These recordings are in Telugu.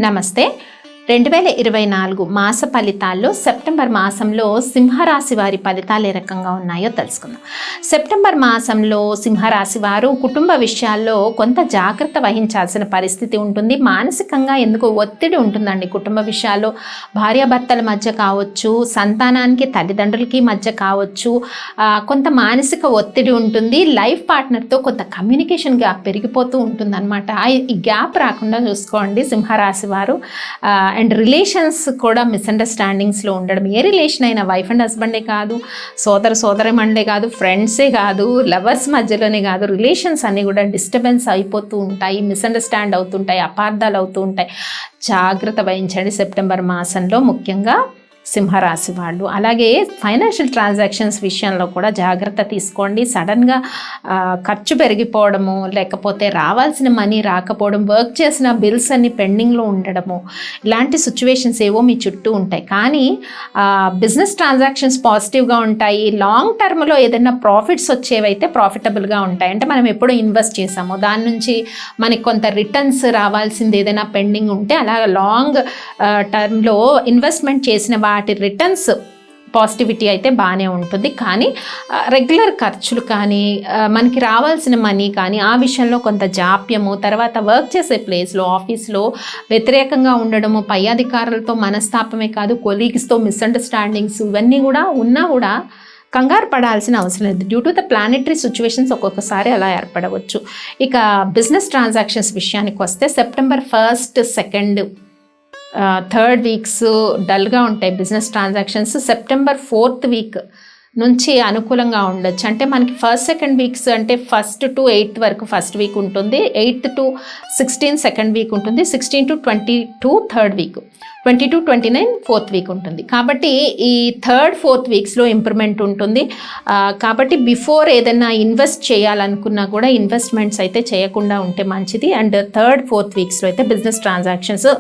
నమస్తే. 2024 మాస ఫలితాల్లో సెప్టెంబర్ మాసంలో సింహరాశి వారి ఫలితాలు ఏ రకంగా ఉన్నాయో తెలుసుకుందాం. సెప్టెంబర్ మాసంలో సింహరాశి వారు కుటుంబ విషయాల్లో కొంత జాగ్రత్త వహించాల్సిన పరిస్థితి ఉంటుంది. మానసికంగా ఎందుకో ఒత్తిడి ఉంటుందండి. కుటుంబ విషయాల్లో భార్యాభర్తల మధ్య కావచ్చు, సంతానానికి తల్లిదండ్రులకి మధ్య కావచ్చు, కొంత మానసిక ఒత్తిడి ఉంటుంది. లైఫ్ పార్ట్నర్తో కొంత కమ్యూనికేషన్ గ్యాప్ పెరిగిపోతూ ఉంటుంది అనమాట. ఈ గ్యాప్ రాకుండా చూసుకోండి సింహరాశి వారు. అండ్ రిలేషన్స్ కూడా మిస్అండర్స్టాండింగ్స్లో ఉండడం. ఏ రిలేషన్ అయినా వైఫ్ అండ్ హస్బెండే కాదు, సోదరమణులే కాదు, ఫ్రెండ్సే కాదు, లవర్స్ మధ్యలోనే కాదు, రిలేషన్స్ అన్నీ కూడా డిస్టర్బెన్స్ అయిపోతూ ఉంటాయి, మిస్అండర్స్టాండ్ అవుతుంటాయి, అపార్థాలు అవుతూ ఉంటాయి. జాగ్రత్త వహించండి సెప్టెంబర్ మాసంలో, ముఖ్యంగా సింహరాశి వాళ్ళు. అలాగే ఫైనాన్షియల్ ట్రాన్సాక్షన్స్ విషయంలో కూడా జాగ్రత్త తీసుకోండి. సడన్గా ఖర్చు పెరిగిపోవడము, లేకపోతే రావాల్సిన మనీ రాకపోవడం, వర్క్ చేసిన బిల్స్ అన్ని పెండింగ్లో ఉండడము, ఇలాంటి సిచ్యువేషన్స్ ఏవో మీ చుట్టూ ఉంటాయి. కానీ బిజినెస్ ట్రాన్సాక్షన్స్ పాజిటివ్గా ఉంటాయి. లాంగ్ టర్మ్లో ఏదైనా ప్రాఫిట్స్ వచ్చేవైతే ప్రాఫిటబుల్గా ఉంటాయి. అంటే మనం ఎప్పుడో ఇన్వెస్ట్ చేసామో దాని నుంచి మనకి కొంత రిటర్న్స్ రావాల్సింది ఏదైనా పెండింగ్ ఉంటే, అలా లాంగ్ టర్మ్లో ఇన్వెస్ట్మెంట్ చేసిన వాటి రిటర్న్స్ పాజిటివిటీ అయితే బాగానే ఉంటుంది. కానీ రెగ్యులర్ ఖర్చులు కానీ, మనకి రావాల్సిన మనీ కానీ, ఆ విషయంలో కొంత జాప్యము, తర్వాత వర్క్ చేసే ప్లేస్లో, ఆఫీస్లో వ్యతిరేకంగా ఉండడము, పై అధికారులతో మనస్తాపమే కాదు, కొలీగ్స్తో మిస్అండర్స్టాండింగ్స్, ఇవన్నీ కూడా ఉన్నా కూడా కంగారు పడాల్సిన అవసరం లేదు. Due to the planetary situations ఒక్కొక్కసారి అలా ఏర్పడవచ్చు. ఇక బిజినెస్ ట్రాన్సాక్షన్స్ విషయానికి వస్తే September 1st, 2nd, 3rd weeks డల్గా ఉంటాయి business transactions. September 4th week నుంచి అనుకూలంగా ఉండొచ్చు. అంటే మనకి 1st, 2nd వీక్స్ అంటే 1st to 8th వరకు ఫస్ట్ వీక్ ఉంటుంది, 8th to 16 సెకండ్ వీక్ ఉంటుంది, 16 to 22 third week, 22, 29 4th week ఉంటుంది. కాబట్టి ఈ 3rd, 4th వీక్స్లో ఇంప్రూవ్మెంట్ ఉంటుంది. కాబట్టి బిఫోర్ ఏదైనా ఇన్వెస్ట్ చేయాలనుకున్నా కూడా ఇన్వెస్ట్మెంట్స్ అయితే చేయకుండా ఉంటే మంచిది. అండ్ 3rd, 4th వీక్స్లో అయితే బిజినెస్ ట్రాన్సాక్షన్స్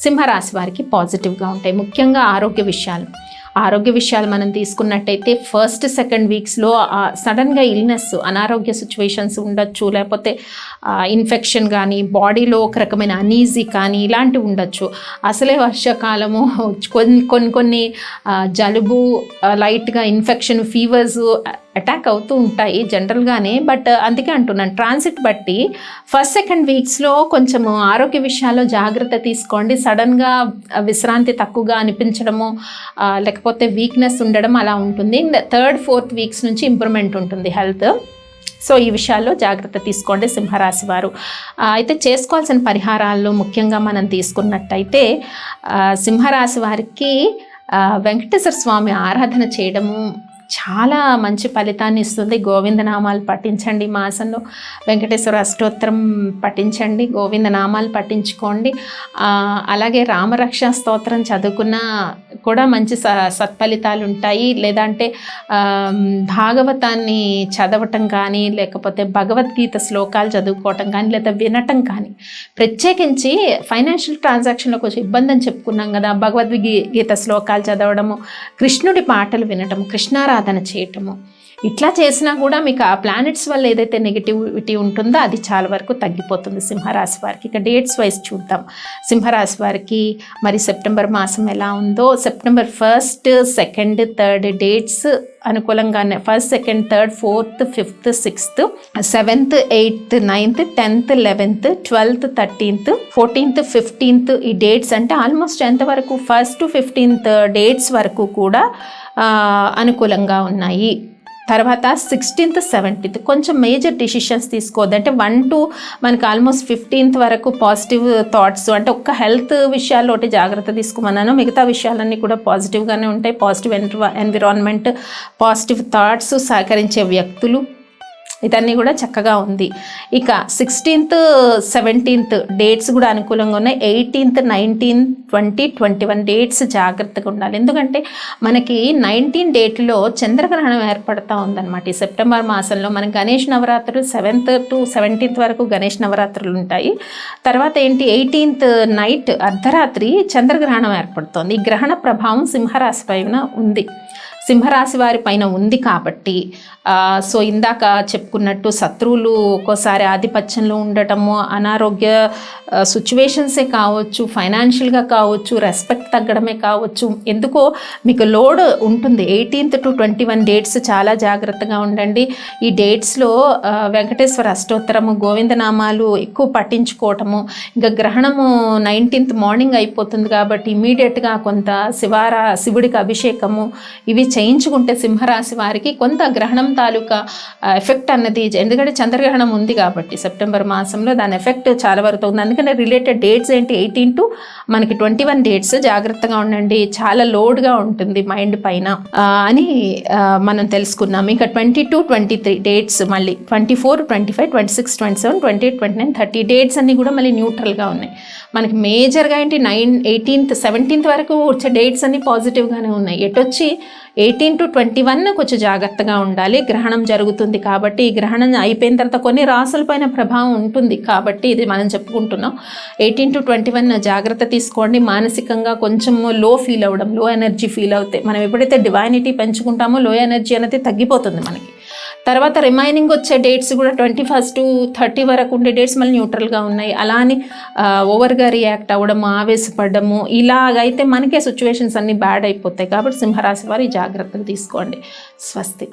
సింహరాశి వారికి పాజిటివ్గా ఉంటాయి. ముఖ్యంగా ఆరోగ్య విషయాలు మనం తీసుకున్నట్టయితే 1st, 2nd వీక్స్లో సడన్గా ఇల్నెస్, అనారోగ్య సిచ్యువేషన్స్ ఉండొచ్చు, లేకపోతే ఇన్ఫెక్షన్ కానీ, బాడీలో ఒక రకమైన అనీజీ కానీ ఇలాంటివి ఉండొచ్చు. అసలే వర్షాకాలము, కొన్ని జలుబు, లైట్గా ఇన్ఫెక్షన్, ఫీవర్స్ అటాక్ అవుతూ ఉంటాయి జనరల్గానే. బట్ అందుకే అంటున్నాను, ట్రాన్సిట్ బట్టి 1st, 2nd వీక్స్లో కొంచెము ఆరోగ్య విషయాల్లో జాగ్రత్త తీసుకోండి. సడన్గా విశ్రాంతి తక్కువగా అనిపించడము, లేకపోతే వీక్నెస్ ఉండడం అలా ఉంటుంది. 3rd, 4th వీక్స్ నుంచి ఇంప్రూవ్మెంట్ ఉంటుంది హెల్త్. సో ఈ విషయాల్లో జాగ్రత్త తీసుకోండి సింహరాశి వారు. అయితే చేసుకోవాల్సిన పరిహారాల్లో ముఖ్యంగా మనం తీసుకున్నట్టయితే సింహరాశి వారికి వెంకటేశ్వర స్వామి ఆరాధన చేయడము చాలా మంచి ఫలితాన్ని ఇస్తుంది. గోవిందనామాలు పఠించండి. మాసంలో వెంకటేశ్వర అష్టోత్తరం పఠించండి, గోవిందనామాలు పఠించుకోండి. అలాగే రామరక్ష స్తోత్రం చదువుకున్న కూడా మంచి సత్ఫలితాలు ఉంటాయి. లేదంటే భాగవతాన్ని చదవటం కానీ, లేకపోతే భగవద్గీత శ్లోకాలు చదువుకోవటం కానీ, లేదా వినటం కానీ, ప్రత్యేకించి ఫైనాన్షియల్ ట్రాన్సాక్షన్లో కొంచెం ఇబ్బంది అని చెప్పుకున్నాం కదా, భగవద్గీత శ్లోకాలు చదవడము, కృష్ణుడి పాటలు వినటము, కృష్ణారాధన చేయటము, ఇట్లా చేసినా కూడా మీకు ఆ ప్లానెట్స్ వల్ల ఏదైతే నెగిటివిటీ ఉంటుందో అది చాలా వరకు తగ్గిపోతుంది సింహరాశి వారికి. ఇక డేట్స్ వైజ్ చూద్దాం సింహరాశి వారికి మరి సెప్టెంబర్ మాసం ఎలా ఉందో. September 1st, 2nd, 3rd dates అనుకూలంగానే. 1st, 2nd, 3rd, 4th, 5th, 6th, 7th, 8th, 9th, 10th, 11th, 12th, 13th, 14th, 15th ఈ డేట్స్ అంటే ఆల్మోస్ట్ ఎంతవరకు 1st to 15th డేట్స్ వరకు కూడా అనుకూలంగా ఉన్నాయి. తర్వాత 16th, 17th కొంచెం మేజర్ డిసిషన్స్ తీసుకోవద్దు. అంటే 1 to మనకి ఆల్మోస్ట్ 15th వరకు పాజిటివ్ థాట్స్, అంటే ఒక్క హెల్త్ విషయాల్లో ఒకటి జాగ్రత్త తీసుకోమన్నాను, మిగతా విషయాలన్నీ కూడా పాజిటివ్గానే ఉంటాయి. పాజిటివ్ ఎన్విరాన్మెంట్, పాజిటివ్ థాట్స్, సహకరించే వ్యక్తులు, ఇదన్నీ కూడా చక్కగా ఉంది. ఇక 16th, 17th డేట్స్ కూడా అనుకూలంగా ఉన్నాయి. 18th, 19th, 20, 21 డేట్స్ జాగ్రత్తగా ఉండాలి. ఎందుకంటే మనకి 19 డేట్లో చంద్రగ్రహణం ఏర్పడుతూ ఉందన్నమాట. ఈ సెప్టెంబర్ మాసంలో మనకి గణేష్ నవరాత్రులు 7th to 17th వరకు గణేష్ నవరాత్రులు ఉంటాయి. తర్వాత ఏంటి, 18th నైట్ అర్ధరాత్రి చంద్రగ్రహణం ఏర్పడుతోంది. ఈ గ్రహణ ప్రభావం సింహరాశి పైన ఉంది. సింహరాశి వారి పైన ఉంది కాబట్టి సో ఇందాక చెప్పుకున్నట్టు శత్రువులు ఒక్కోసారి ఆధిపత్యంలో ఉండటము, అనారోగ్య సిచ్యువేషన్సే కావచ్చు, ఫైనాన్షియల్గా కావచ్చు, రెస్పెక్ట్ తగ్గడమే కావచ్చు, ఎందుకో మీకు లోడ్ ఉంటుంది. 18th to 21 డేట్స్ చాలా జాగ్రత్తగా ఉండండి. ఈ డేట్స్లో వెంకటేశ్వర అష్టోత్తరము, గోవిందనామాలు ఎక్కువ పఠించుకోవటము, ఇంకా గ్రహణము 19th మార్నింగ్ అయిపోతుంది కాబట్టి ఇమీడియట్గా కొంత శివుడికి అభిషేకము ఇవి చేయించుకుంటే సింహరాశి వారికి కొంత గ్రహణం తాలూకా ఎఫెక్ట్ అన్నది, ఎందుకంటే చంద్రగ్రహణం ఉంది కాబట్టి సెప్టెంబర్ మాసంలో దాని ఎఫెక్ట్ చాలా వరకు ఉంది. అందుకని రిలేటెడ్ డేట్స్ ఏంటి 18 to మనకి 21 డేట్స్ జాగ్రత్తగా ఉండండి, చాలా లోడ్గా ఉంటుంది మైండ్ పైన అని మనం తెలుసుకున్నాం. ఇంకా 22, 23 డేట్స్, మళ్ళీ 24, 25, 26, 27, 28, 29, 30 డేట్స్ అన్నీ కూడా మళ్ళీ న్యూట్రల్గా ఉన్నాయి. మనకి మేజర్గా ఏంటి 9, 18th, 17th వరకు వచ్చే డేట్స్ అన్నీ పాజిటివ్గానే ఉన్నాయి. ఎటొచ్చి 18 to 21 కొంచెం జాగ్రత్తగా ఉండాలి. గ్రహణం జరుగుతుంది కాబట్టి ఈ గ్రహణం అయిపోయిన తర్వాత కొన్ని రాసులపైన ప్రభావం ఉంటుంది కాబట్టి ఇది మనం చెప్పుకుంటున్నాం. 18 to 21 జాగ్రత్త తీసుకోండి. మానసికంగా కొంచెం లో ఫీల్ అవ్వడం, లో ఎనర్జీ ఫీల్ అవుతే, మనం ఎప్పుడైతే డివైనిటీ పెంచుకుంటామో లో ఎనర్జీ అనేది తగ్గిపోతుంది మనకి. తర్వాత రిమైనింగ్ వచ్చే డేట్స్ కూడా 21st to 30 వరకు ఉండే డేట్స్ మళ్ళీ న్యూట్రల్గా ఉన్నాయి. అలా అని ఓవర్గా రియాక్ట్ అవ్వడము, ఆవేశపడము, ఇలాగైతే మనకే సిచ్యువేషన్స్ అన్నీ బ్యాడ్ అయిపోతాయి. కాబట్టి సింహరాశి వారు ఈ జాగ్రత్తలు తీసుకోండి. స్వస్తి.